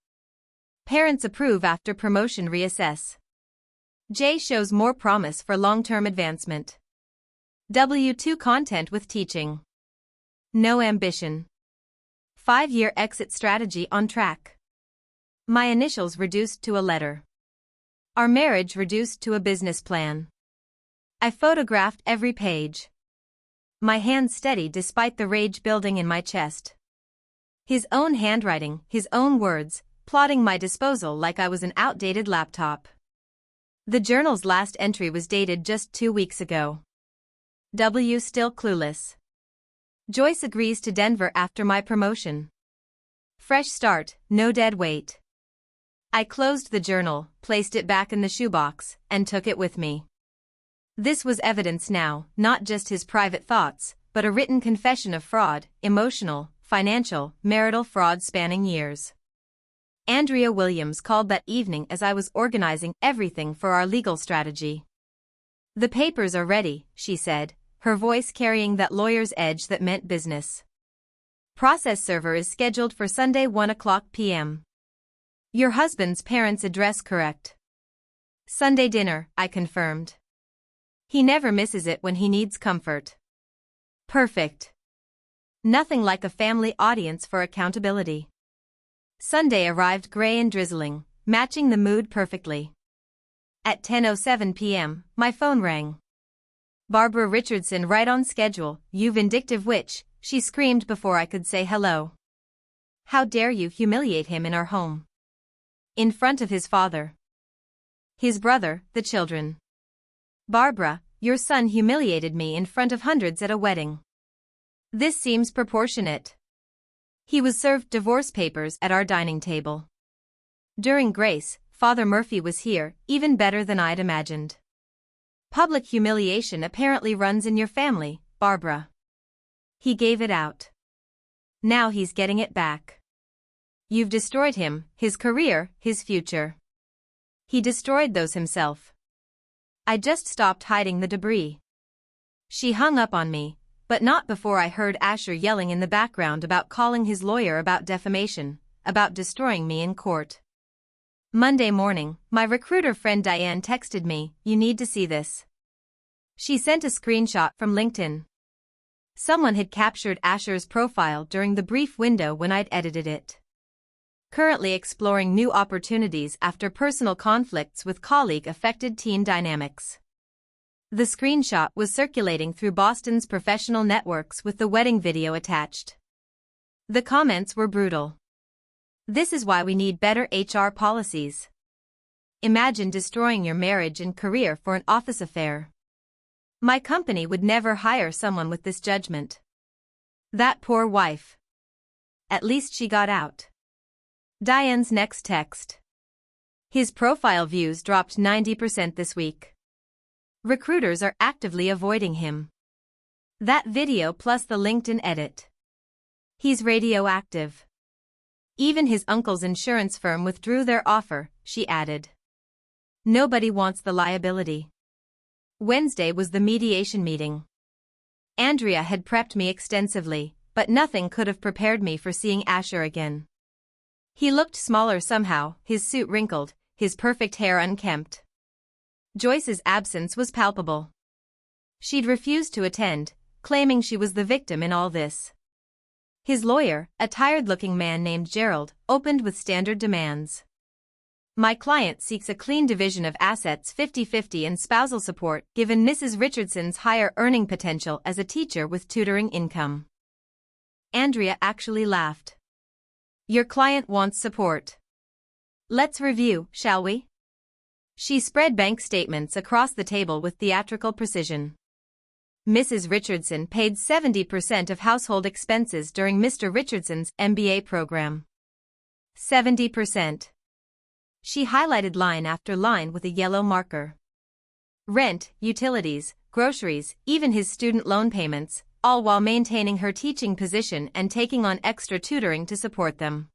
Parents approve after promotion reassess. J shows more promise for long-term advancement. W2 content with teaching. No ambition. 5-year exit strategy on track. My initials reduced to a letter. Our marriage reduced to a business plan. I photographed every page. My hands steady despite the rage building in my chest. His own handwriting, his own words, plotting my disposal like I was an outdated laptop. The journal's last entry was dated just 2 weeks ago. W still clueless. Joyce agrees to Denver after my promotion. Fresh start, no dead weight. I closed the journal, placed it back in the shoebox, and took it with me. This was evidence now, not just his private thoughts, but a written confession of fraud, emotional, financial, marital fraud spanning years. Andrea Williams called that evening as I was organizing everything for our legal strategy. "The papers are ready," she said, her voice carrying that lawyer's edge that meant business. "Process server is scheduled for Sunday 1:00 p.m. Your husband's parents' address correct?" "Sunday dinner," I confirmed. "He never misses it when he needs comfort." "Perfect. Nothing like a family audience for accountability." Sunday arrived gray and drizzling, matching the mood perfectly. At 10:07 p.m., my phone rang. "Barbara Richardson, right on schedule, you vindictive witch," she screamed before I could say hello. "How dare you humiliate him in our home? In front of his father, his brother, the children. Barbara, your son humiliated me in front of hundreds at a wedding. This seems proportionate." He was served divorce papers at our dining table. During grace, Father Murphy was here, even better than I'd imagined. "Public humiliation apparently runs in your family, Barbara." He gave it out. "Now he's getting it back. You've destroyed him, his career, his future. He destroyed those himself. I just stopped hiding the debris." She hung up on me, but not before I heard Asher yelling in the background about calling his lawyer about defamation, about destroying me in court. Monday morning, my recruiter friend Diane texted me, "You need to see this." She sent a screenshot from LinkedIn. Someone had captured Asher's profile during the brief window when I'd edited it. Currently exploring new opportunities after personal conflicts with colleague affected team dynamics. The screenshot was circulating through Boston's professional networks with the wedding video attached. The comments were brutal. "This is why we need better HR policies. Imagine destroying your marriage and career for an office affair. My company would never hire someone with this judgment. That poor wife. At least she got out." Diane's next text. "His profile views dropped 90% this week. Recruiters are actively avoiding him. That video plus the LinkedIn edit. He's radioactive. Even his uncle's insurance firm withdrew their offer," she added. "Nobody wants the liability." Wednesday was the mediation meeting. Andrea had prepped me extensively, but nothing could have prepared me for seeing Asher again. He looked smaller somehow, his suit wrinkled, his perfect hair unkempt. Joyce's absence was palpable. She'd refused to attend, claiming she was the victim in all this. His lawyer, a tired-looking man named Gerald, opened with standard demands. "My client seeks a clean division of assets 50-50 and spousal support given Mrs. Richardson's higher earning potential as a teacher with tutoring income." Andrea actually laughed. "Your client wants support. Let's review, shall we?" She spread bank statements across the table with theatrical precision. Mrs. Richardson paid 70% of household expenses during Mr. Richardson's MBA program. 70%. She highlighted line after line with a yellow marker. Rent, utilities, groceries, even his student loan payments, all while maintaining her teaching position and taking on extra tutoring to support them.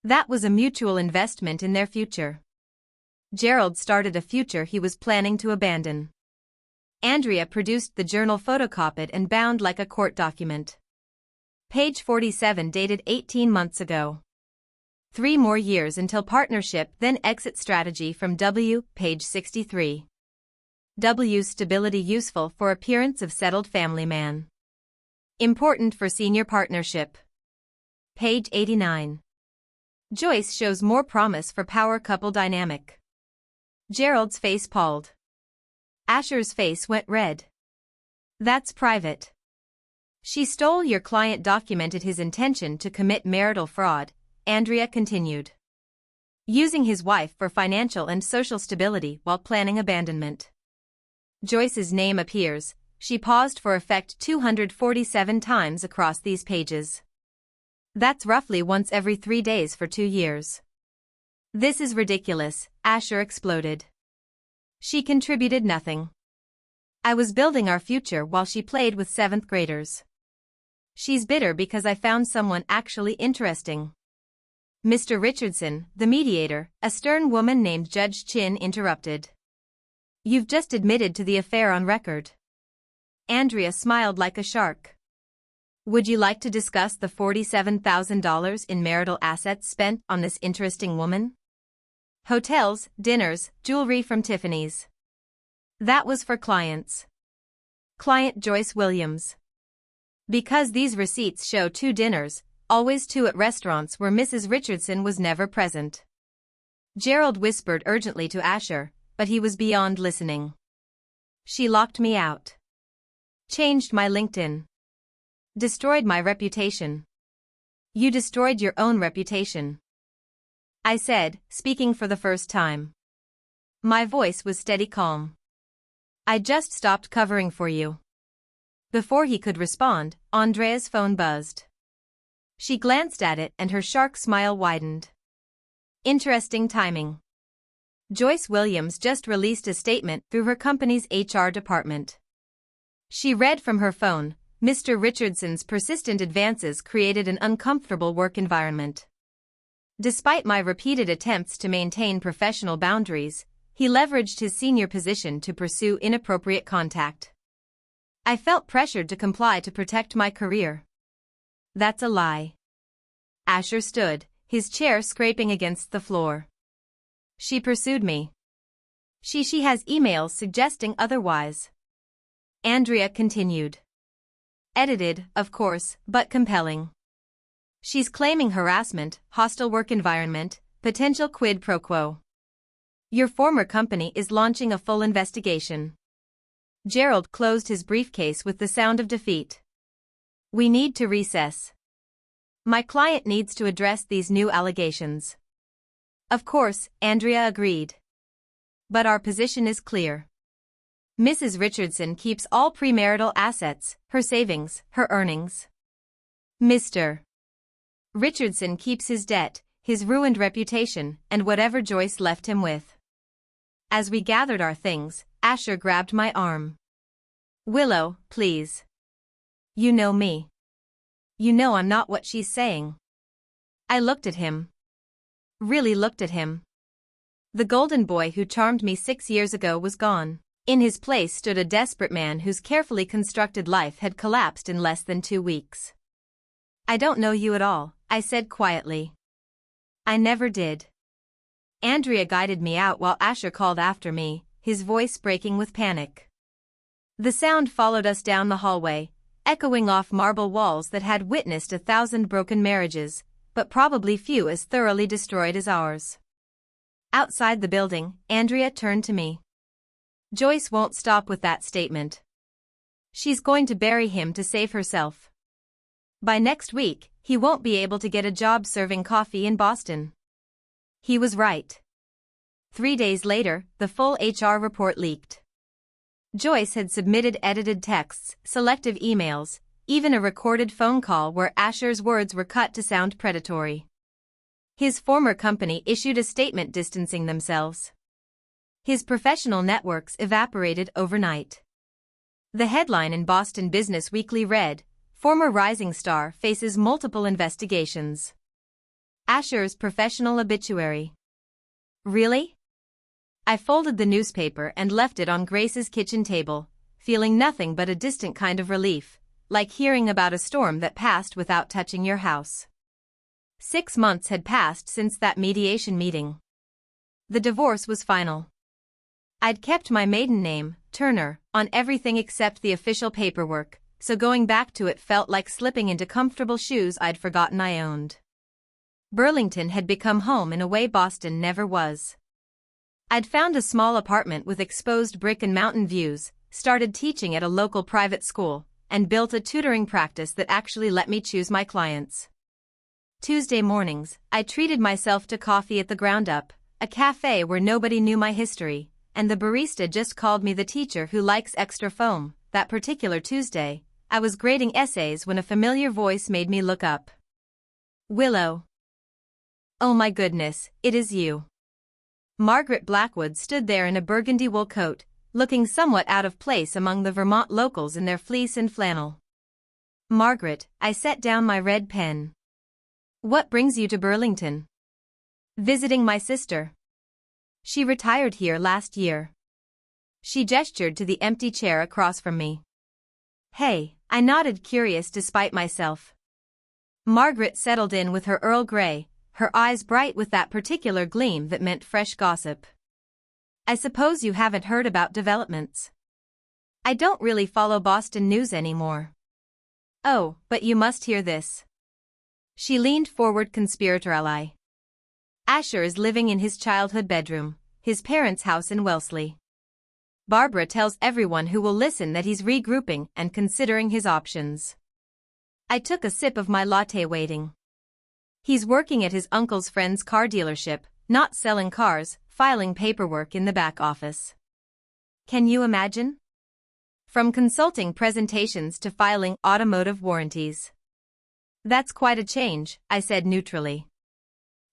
That was a mutual investment in their future. Gerald started a future he was planning to abandon. Andrea produced the journal photocopied and bound like a court document. Page 47 dated 18 months ago. 3 more years until partnership, then exit strategy from W, page 63. W's stability useful for appearance of settled family man. Important for senior partnership. Page 89. Joyce shows more promise for power couple dynamic. Gerald's face palled. Asher's face went red. "That's private. She stole your client, documented his intention to commit marital fraud," Andrea continued. "Using his wife for financial and social stability while planning abandonment." Joyce's name appears. She paused for effect 247 times across these pages. That's roughly once every 3 days for 2 years. "This is ridiculous," Asher exploded. "She contributed nothing. I was building our future while she played with 7th graders. She's bitter because I found someone actually interesting." Mr. Richardson, the mediator, a stern woman named Judge Chin, interrupted. "You've just admitted to the affair on record." Andrea smiled like a shark. "Would you like to discuss the $47,000 in marital assets spent on this interesting woman? Hotels, dinners, jewelry from Tiffany's." That was for clients. Client Joyce Williams. Because these receipts show 2 dinners, always 2 at restaurants where Mrs. Richardson was never present. Gerald whispered urgently to Asher, but he was beyond listening. "She locked me out. Changed my LinkedIn. Destroyed my reputation." "You destroyed your own reputation," I said, speaking for the first time. My voice was steady calm. "I just stopped covering for you." Before he could respond, Andrea's phone buzzed. She glanced at it and her shark smile widened. Interesting timing. Joyce Williams just released a statement through her company's HR department. She read from her phone, "Mr. Richardson's persistent advances created an uncomfortable work environment. Despite my repeated attempts to maintain professional boundaries, he leveraged his senior position to pursue inappropriate contact. I felt pressured to comply to protect my career." "That's a lie." Asher stood, his chair scraping against the floor. "She pursued me. She has emails suggesting otherwise." Andrea continued. "Edited, of course, but compelling. She's claiming harassment, hostile work environment, potential quid pro quo. Your former company is launching a full investigation. Gerald closed his briefcase with the sound of defeat. We need to recess. My client needs to address these new allegations. Of course, Andrea agreed. But our position is clear. Mrs. Richardson keeps all premarital assets, her savings, her earnings. Mr. Richardson keeps his debt, his ruined reputation, and whatever Joyce left him with. As we gathered our things, Asher grabbed my arm. Willow, please. You know me. You know I'm not what she's saying. I looked at him. Really looked at him. The golden boy who charmed me 6 years ago was gone. In his place stood a desperate man whose carefully constructed life had collapsed in less than 2 weeks. I don't know you at all, I said quietly. I never did. Andrea guided me out while Asher called after me, his voice breaking with panic. The sound followed us down the hallway, echoing off marble walls that had witnessed 1,000 broken marriages, but probably few as thoroughly destroyed as ours. Outside the building, Andrea turned to me. Joyce won't stop with that statement. She's going to bury him to save herself. By next week, he won't be able to get a job serving coffee in Boston. He was right. 3 days later, the full HR report leaked. Joyce had submitted edited texts, selective emails, even a recorded phone call where Asher's words were cut to sound predatory. His former company issued a statement distancing themselves. His professional networks evaporated overnight. The headline in Boston Business Weekly read, "Former rising star faces multiple investigations." Asher's professional obituary. Really? I folded the newspaper and left it on Grace's kitchen table, feeling nothing but a distant kind of relief, like hearing about a storm that passed without touching your house. 6 months had passed since that mediation meeting. The divorce was final. I'd kept my maiden name, Turner, on everything except the official paperwork, so going back to it felt like slipping into comfortable shoes I'd forgotten I owned. Burlington had become home in a way Boston never was. I'd found a small apartment with exposed brick and mountain views, started teaching at a local private school, and built a tutoring practice that actually let me choose my clients. Tuesday mornings, I treated myself to coffee at the Ground Up, a cafe where nobody knew my history, and the barista just called me the teacher who likes extra foam. That particular Tuesday, I was grading essays when a familiar voice made me look up. Willow. Oh my goodness, it is you. Margaret Blackwood stood there in a burgundy wool coat, looking somewhat out of place among the Vermont locals in their fleece and flannel. Margaret, I set down my red pen. What brings you to Burlington? Visiting my sister. She retired here last year. She gestured to the empty chair across from me. Hey, I nodded, curious despite myself. Margaret settled in with her Earl Grey, her eyes bright with that particular gleam that meant fresh gossip. I suppose you haven't heard about developments. I don't really follow Boston news anymore. Oh, but you must hear this. She leaned forward, conspirator ally. Asher is living in his childhood bedroom, his parents' house in Wellesley. Barbara tells everyone who will listen that he's regrouping and considering his options. I took a sip of my latte, waiting. He's working at his uncle's friend's car dealership, not selling cars, filing paperwork in the back office. Can you imagine? From consulting presentations to filing automotive warranties. That's quite a change, I said neutrally.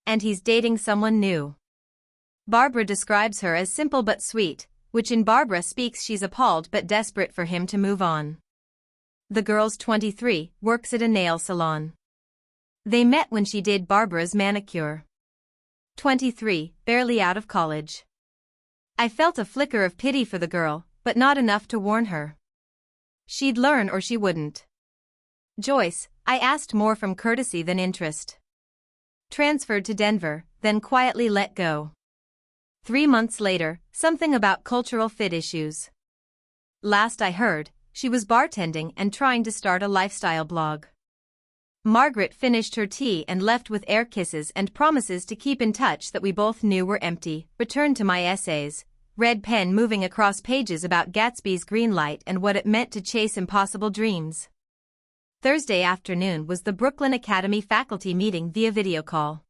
And he's dating someone new. Barbara describes her as simple but sweet, which in Barbara speaks she's appalled but desperate for him to move on. The girl's 23, works at a nail salon. They met when she did Barbara's manicure. 23, barely out of college. I felt a flicker of pity for the girl, but not enough to warn her. She'd learn or she wouldn't. Joyce, I asked more from courtesy than interest. Transferred to Denver, then quietly let go. 3 months later, something about cultural fit issues. Last I heard, she was bartending and trying to start a lifestyle blog. Margaret finished her tea and left with air kisses and promises to keep in touch that we both knew were empty. Returned to my essays. Red pen moving across pages about Gatsby's green light and what it meant to chase impossible dreams. Thursday afternoon was the Brooklyn Academy faculty meeting via video call.